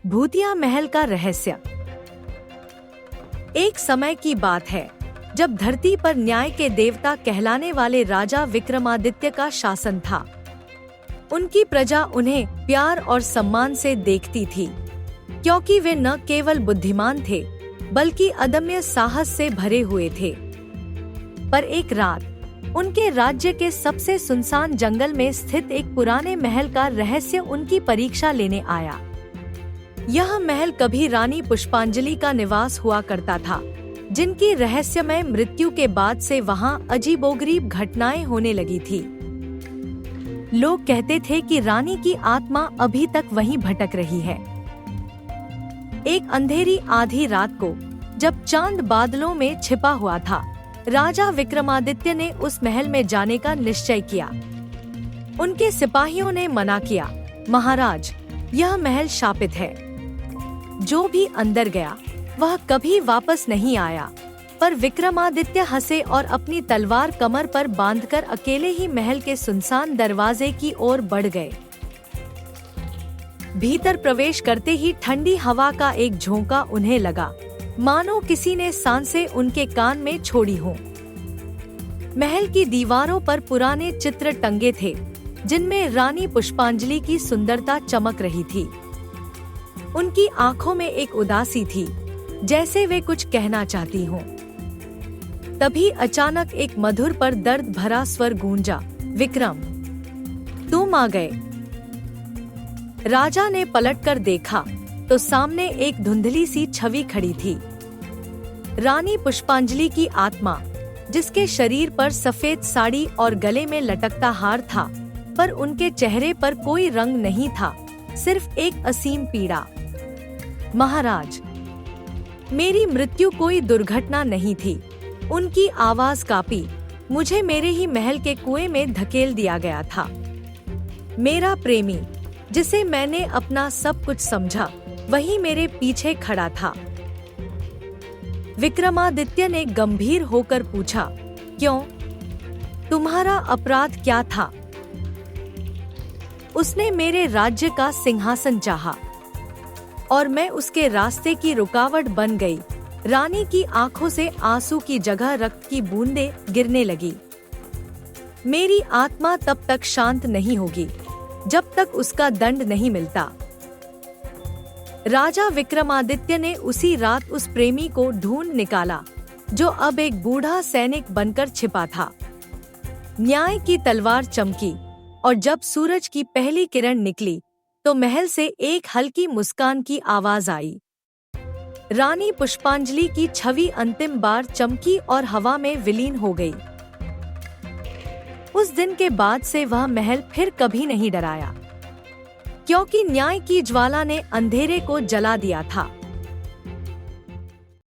भूतिया महल का रहस्य। एक समय की बात है जब धरती पर न्याय के देवता कहलाने वाले राजा विक्रमादित्य का शासन था। उनकी प्रजा उन्हें प्यार और सम्मान से देखती थी, क्योंकि वे न केवल बुद्धिमान थे बल्कि अदम्य साहस से भरे हुए थे। पर एक रात उनके राज्य के सबसे सुनसान जंगल में स्थित एक पुराने महल का रहस्य उनकी परीक्षा लेने आया। यह महल कभी रानी पुष्पांजलि का निवास हुआ करता था, जिनकी रहस्यमय मृत्यु के बाद से वहां अजीबोगरीब घटनाएं होने लगी थी। लोग कहते थे कि रानी की आत्मा अभी तक वहीं भटक रही है। एक अंधेरी आधी रात को जब चांद बादलों में छिपा हुआ था, राजा विक्रमादित्य ने उस महल में जाने का निश्चय किया। उनके सिपाहियों ने मना किया, महाराज, यह महल शापित है। जो भी अंदर गया वह कभी वापस नहीं आया। पर विक्रमादित्य हंसे और अपनी तलवार कमर पर बांधकर अकेले ही महल के सुनसान दरवाजे की ओर बढ़ गए। भीतर प्रवेश करते ही ठंडी हवा का एक झोंका उन्हें लगा, मानो किसी ने सांसें उनके कान में छोड़ी हों। महल की दीवारों पर पुराने चित्र टंगे थे, जिनमें रानी पुष्पांजलि की सुंदरता चमक रही थी। उनकी आंखों में एक उदासी थी, जैसे वे कुछ कहना चाहती हों। तभी अचानक एक मधुर पर दर्द भरा स्वर गूंजा, विक्रम, तुम आ गए। राजा ने पलटकर देखा तो सामने एक धुंधली सी छवि खड़ी थी। रानी पुष्पांजलि की आत्मा, जिसके शरीर पर सफेद साड़ी और गले में लटकता हार था, पर उनके चेहरे पर कोई रंग नहीं था, सिर्फ एक असीम पीड़ा। महाराज, मेरी मृत्यु कोई दुर्घटना नहीं थी। उनकी आवाज कांपी। मुझे मेरे ही महल के कुएं में धकेल दिया गया था। मेरा प्रेमी, जिसे मैंने अपना सब कुछ समझा, वही मेरे पीछे खड़ा था। विक्रमादित्य ने गंभीर होकर पूछा, क्यों? तुम्हारा अपराध क्या था? उसने मेरे राज्य का सिंहासन चाहा और मैं उसके रास्ते की रुकावट बन गई। रानी की आंखों से आंसू की जगह रक्त की बूंदें गिरने लगी। मेरी आत्मा तब तक शांत नहीं होगी जब तक उसका दंड नहीं मिलता। राजा विक्रमादित्य ने उसी रात उस प्रेमी को ढूंढ निकाला, जो अब एक बूढ़ा सैनिक बनकर छिपा था। न्याय की तलवार चमकी और जब सूरज की पहली किरण निकली तो महल से एक हल्की मुस्कान की आवाज आई। रानी पुष्पांजलि की छवि अंतिम बार चमकी और हवा में विलीन हो गई। उस दिन के बाद से वह महल फिर कभी नहीं डराया, क्योंकि न्याय की ज्वाला ने अंधेरे को जला दिया था।